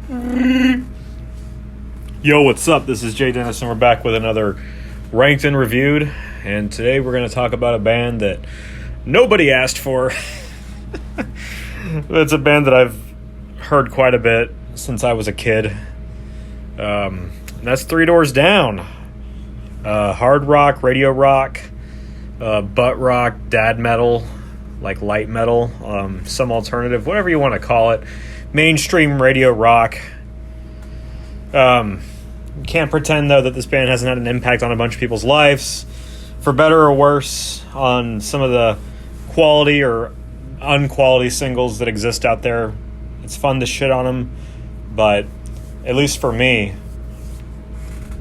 Yo, what's up? This is Jay Dennis, and we're back with another Ranked and Reviewed. And today we're going to talk about a band that nobody asked for. It's a band that I've heard quite a bit since I was a kid. And that's Three Doors Down. Hard rock, radio rock, butt rock, dad metal, like light metal, some alternative, whatever you want to call it. Mainstream radio rock. Can't pretend, though, that this band hasn't had an impact on a bunch of people's lives, for better or worse, on some of the quality or unquality singles that exist out there. It's fun to shit on them, but at least for me,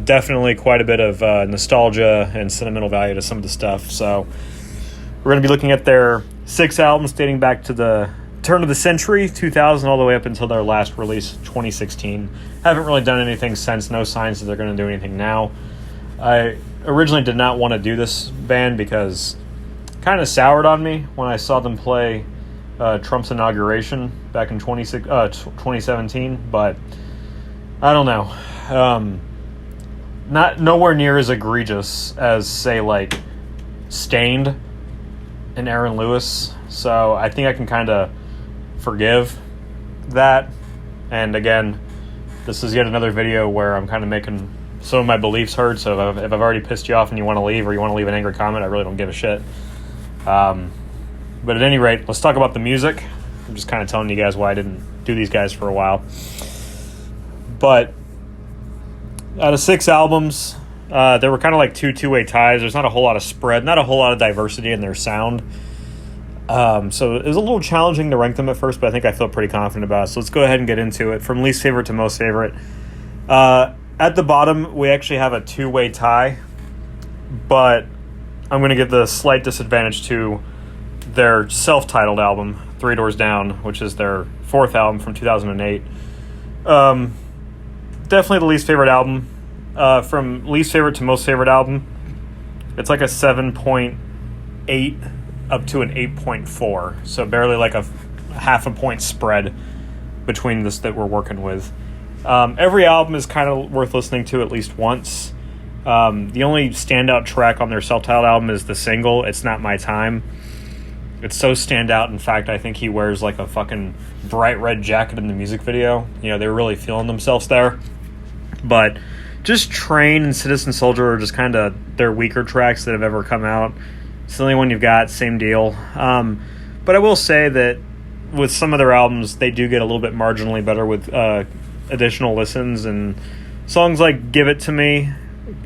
definitely quite a bit of nostalgia and sentimental value to some of the stuff. So we're going to be looking at their 6 albums dating back to the turn of the century, 2000, all the way up until their last release, 2016. Haven't really done anything since, no signs that they're going to do anything now. I originally did not want to do this band because it kind of soured on me when I saw them play Trump's inauguration back in 2017, but I don't know. Not nowhere near as egregious as, say, like Stained and Aaron Lewis. So I think I can kind of forgive that. And again, this is yet another video where I'm kind of making some of my beliefs heard. So if I've already pissed you off and you want to leave, or you want to leave an angry comment, I really don't give a shit. But at any rate, let's talk about the music. I'm just kind of telling you guys why I didn't do these guys for a while. But out of 6 albums, there were kind of like two-way ties. There's not a whole lot of spread, not a whole lot of diversity in their sound. So it was a little challenging to rank them at first, but I think I feel pretty confident about it. So let's go ahead and get into it. From least favorite to most favorite. At the bottom, we actually have a 2-way tie, but I'm going to give the slight disadvantage to their self-titled album, Three Doors Down, which is their 4th album from 2008. Definitely the least favorite album. From least favorite to most favorite album, it's like a 7.8 up to an 8.4. So barely like a half a point spread between this that we're working with. Every album is kind of worth listening to at least once. The only standout track on their self-titled album is the single, It's Not My Time. It's so standout. In fact, I think he wears like a fucking bright red jacket in the music video. You know, they were really feeling themselves there. But just Train and Citizen Soldier are just kind of their weaker tracks that have ever come out. It's the only one you've got, same deal. But I will say that with some of their albums, they do get a little bit marginally better with additional listens, and songs like Give It To Me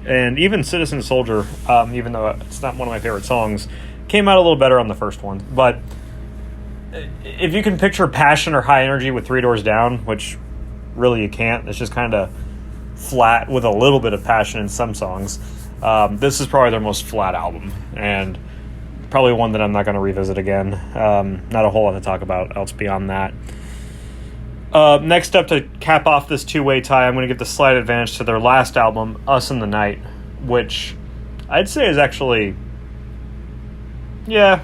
and even Citizen Soldier, even though it's not one of my favorite songs, came out a little better on the first one. But if you can picture passion or high energy with Three Doors Down, which really you can't, it's just kind of flat with a little bit of passion in some songs. This is probably their most flat album, and probably one that I'm not going to revisit again. Not a whole lot to talk about else beyond that. Next up, to cap off this 2-way tie, I'm going to give the slight advantage to their last album, Us in the Night, which I'd say is actually, yeah,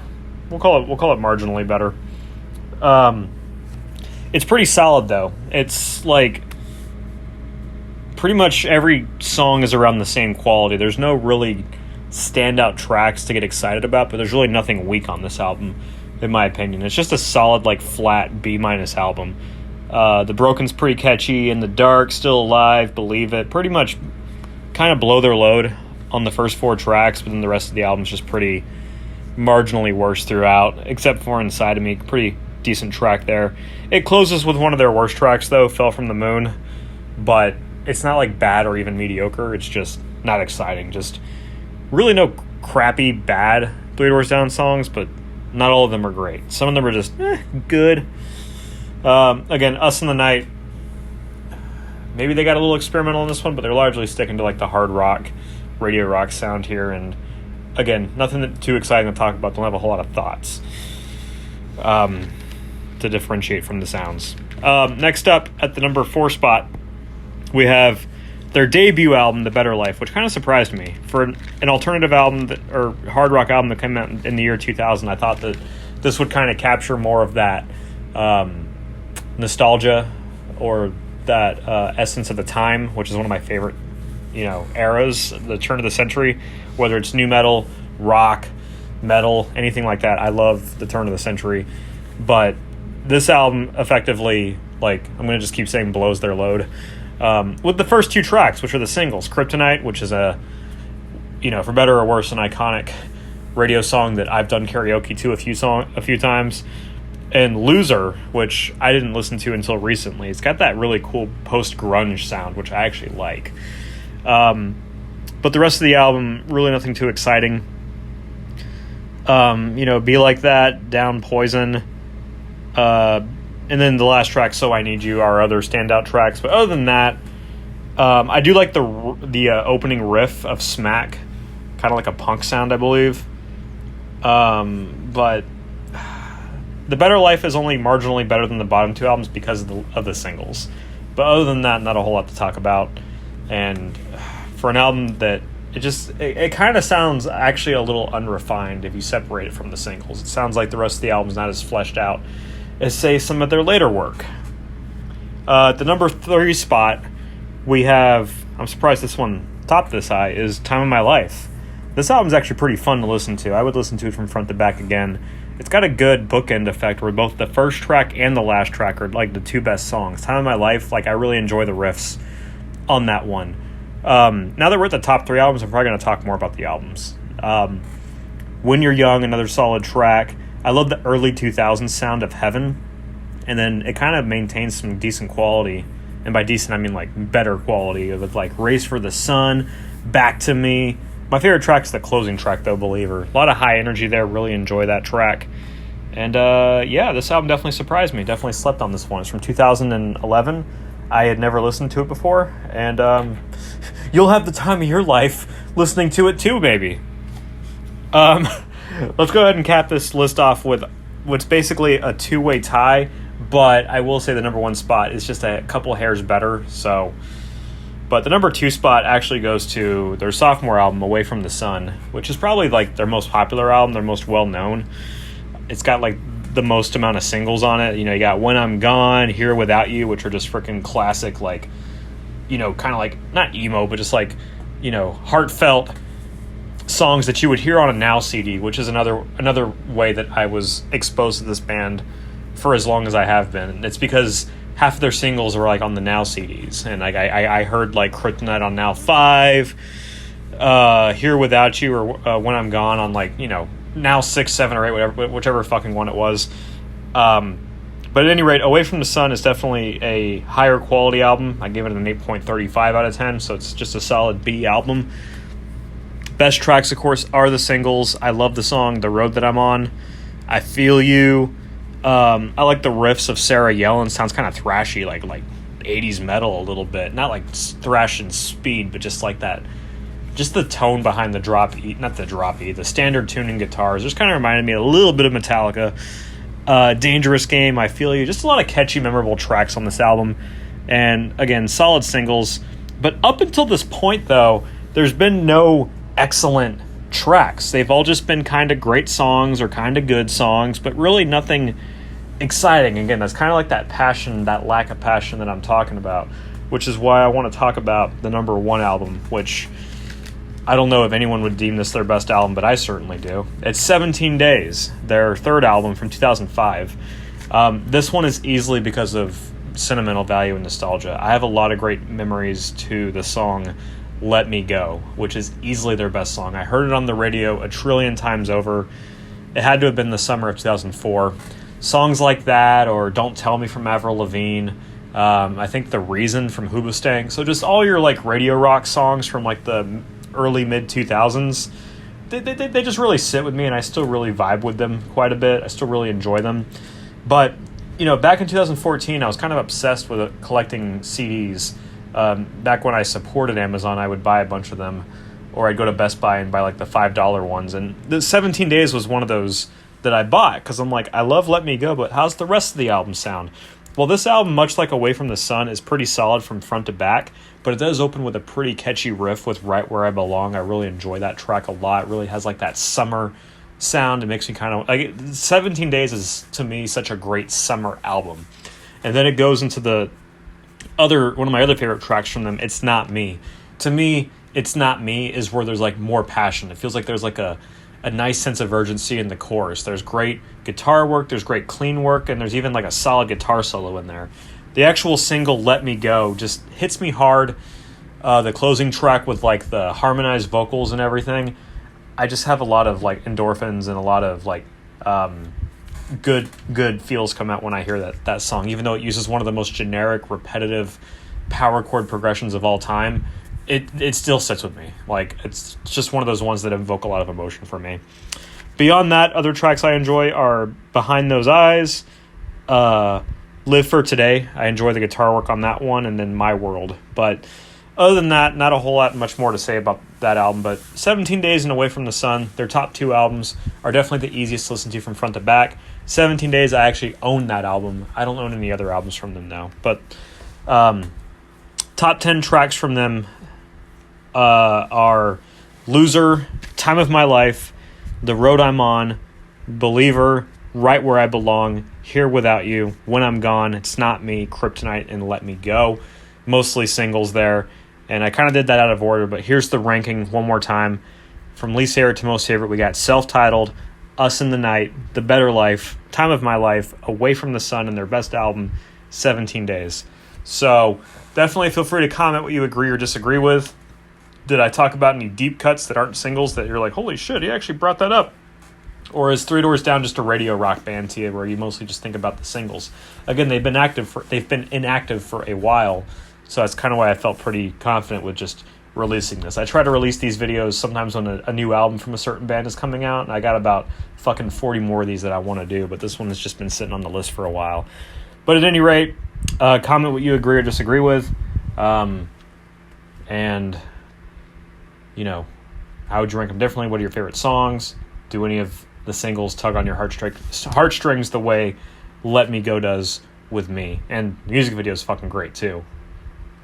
we'll call it marginally better. It's pretty solid though. It's like pretty much every song is around the same quality. There's no really standout tracks to get excited about, but there's really nothing weak on this album, in my opinion. It's just a solid, like, flat B- album. The Broken's pretty catchy. In the Dark, Still Alive, Believe It, pretty much kind of blow their load on the first 4 tracks, but then the rest of the album's just pretty marginally worse throughout, except for Inside of Me. Pretty decent track there. It closes with one of their worst tracks, though, Fell From the Moon, but it's not like bad or even mediocre. It's just not exciting. Just really no crappy, bad Three Doors Down songs, but not all of them are great. Some of them are just good. Again, Us in the Night, maybe they got a little experimental in this one, but they're largely sticking to like the hard rock, radio rock sound here. And again, nothing too exciting to talk about. Don't have a whole lot of thoughts to differentiate from the sounds. Next up, at the number 4 spot, we have their debut album, The Better Life, which kind of surprised me. For an alternative album or hard rock album that came out in the year 2000, I thought that this would kind of capture more of that nostalgia or that essence of the time, which is one of my favorite, eras, the turn of the century, whether it's new metal, rock, metal, anything like that. I love the turn of the century. But this album effectively, I'm going to just keep saying, blows their load. With the first two tracks, which are the singles, Kryptonite, which is a, for better or worse, an iconic radio song that I've done karaoke to a few times, and Loser, which I didn't listen to until recently. It's got that really cool post-grunge sound, which I actually like. But the rest of the album, really nothing too exciting. Be Like That, Down Poison, and then the last track, So I Need You, are other standout tracks. But other than that, I do like the opening riff of Smack, kind of like a punk sound, I believe. But The Better Life is only marginally better than the bottom two albums because of the singles. But other than that, not a whole lot to talk about. And for an album that it kind of sounds actually a little unrefined if you separate it from the singles. It sounds like the rest of the album's not as fleshed out as, say, some of their later work. At the number 3 spot, we have, I'm surprised this one topped this high, is Time of My Life. This album's actually pretty fun to listen to. I would listen to it from front to back again. It's got a good bookend effect where both the first track and the last track are the two best songs. Time of My Life, I really enjoy the riffs on that one. Now that we're at the top 3 albums, I'm probably going to talk more about the albums. When You're Young, another solid track. I love the early 2000s sound of Heaven, and then it kind of maintains some decent quality, and by decent I mean better quality, with Race for the Sun, Back to Me. My favorite track's the closing track, though, Believer. A lot of high energy there, really enjoy that track. And this album definitely surprised me, definitely slept on this one. It's from 2011. I had never listened to it before, and you'll have the time of your life listening to it too, maybe. Let's go ahead and cap this list off with what's basically a two-way tie, but I will say the number 1 spot is just a couple hairs better. But the number 2 spot actually goes to their sophomore album, Away from the Sun, which is probably their most popular album, their most well-known. It's got the most amount of singles on it. You got When I'm Gone, Here Without You, which are just freaking classic, kind of not emo, but just heartfelt songs that you would hear on a Now CD, which is another way that I was exposed to this band for as long as I have been. And it's because half of their singles were on the Now CDs, and I heard Kryptonite on Now 5, Here Without You, or When I'm Gone on Now 6, 7, or 8, whichever fucking one it was. But at any rate, Away from the Sun is definitely a higher quality album. I give it an 8.35 out of 10, so it's just a solid B album. Best tracks, of course, are the singles. I love the song The Road That I'm On, I Feel You. I like the riffs of Sarah Yellen. Sounds kind of thrashy, like 80s metal a little bit. Not thrash and speed, but just that. Just the tone behind the the standard tuning guitars. Just kind of reminded me a little bit of Metallica. Dangerous Game, I Feel You. Just a lot of catchy, memorable tracks on this album. And again, solid singles. But up until this point, though, there's been no excellent tracks. They've all just been kind of great songs or kind of good songs, but really nothing exciting. Again, that's kind of that passion, that lack of passion that I'm talking about, which is why I want to talk about the number 1 album, which I don't know if anyone would deem this their best album, but I certainly do. It's 17 Days, their third album from 2005. This one is easily because of sentimental value and nostalgia. I have a lot of great memories to the song Let Me Go, which is easily their best song. I heard it on the radio a trillion times over. It had to have been the summer of 2004. Songs like that, or Don't Tell Me from Avril Lavigne, I think The Reason from Hoobastank. So just all your radio rock songs from the early mid 2000s, they just really sit with me, and I still really vibe with them quite a bit. I still really enjoy them. But back in 2014, I was kind of obsessed with collecting CDs. Back when I supported Amazon, I would buy a bunch of them, or I'd go to Best Buy and buy the $5 ones. And the 17 Days was one of those that I bought because I'm I love Let Me Go, but how's the rest of the album sound? Well, this album, much like Away from the Sun, is pretty solid from front to back, but it does open with a pretty catchy riff with Right Where I Belong. I really enjoy that track a lot. It really has that summer sound. It makes me kind of 17 Days is, to me, such a great summer album. And then it goes into the one of my other favorite tracks from them, It's Not Me. To me, It's Not Me is where there's like more passion. It feels like there's like a nice sense of urgency in the chorus. There's great guitar work, there's great clean work, and there's even like a solid guitar solo in there. The actual single Let Me Go just hits me hard. The closing track with like the harmonized vocals and everything, I just have a lot of like endorphins and a lot of like good feels come out when I hear that song. Even though it uses one of the most generic, repetitive power chord progressions of all time, it still sits with me. Like, it's just one of those ones that invoke a lot of emotion for me. Beyond that, other tracks I enjoy are Behind Those Eyes, Live for Today. I enjoy the guitar work on that one, and then My World. But other than that, not a whole lot much more to say about that album. But 17 Days and Away from the Sun, their top two albums, are definitely the easiest to listen to from front to back. 17 Days, I actually own that album. I don't own any other albums from them now. But top 10 tracks from them are Loser, Time of My Life, The Road I'm On, Believer, Right Where I Belong, Here Without You, When I'm Gone, It's Not Me, Kryptonite, and Let Me Go. Mostly singles there. And I kind of did that out of order, but here's the ranking one more time. From least favorite to most favorite, we got Self-Titled, Us in the Night, The Better Life, Time of My Life, Away from the Sun, and their best album, 17 Days. So definitely feel free to comment what you agree or disagree with. Did I talk about any deep cuts that aren't singles that you're like, holy shit, he actually brought that up? Or is Three Doors Down just a radio rock band to you where you mostly just think about the singles? Again, they've been inactive for a while, so that's kind of why I felt pretty confident with just releasing this. I try to release these videos sometimes when a new album from a certain band is coming out, and I got about fucking 40 more of these that I want to do, but this one has just been sitting on the list for a while. But at any rate, comment what you agree or disagree with, and you know, how would you rank them differently? What are your favorite songs? Do any of the singles tug on your heartstrings the way Let Me Go does with me? And the music video is fucking great too.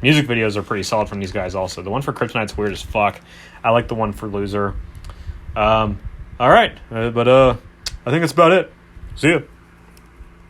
Music videos are pretty solid from these guys also. The one for Kryptonite's weird as fuck. I like the one for Loser. All right, but I think that's about it. See ya.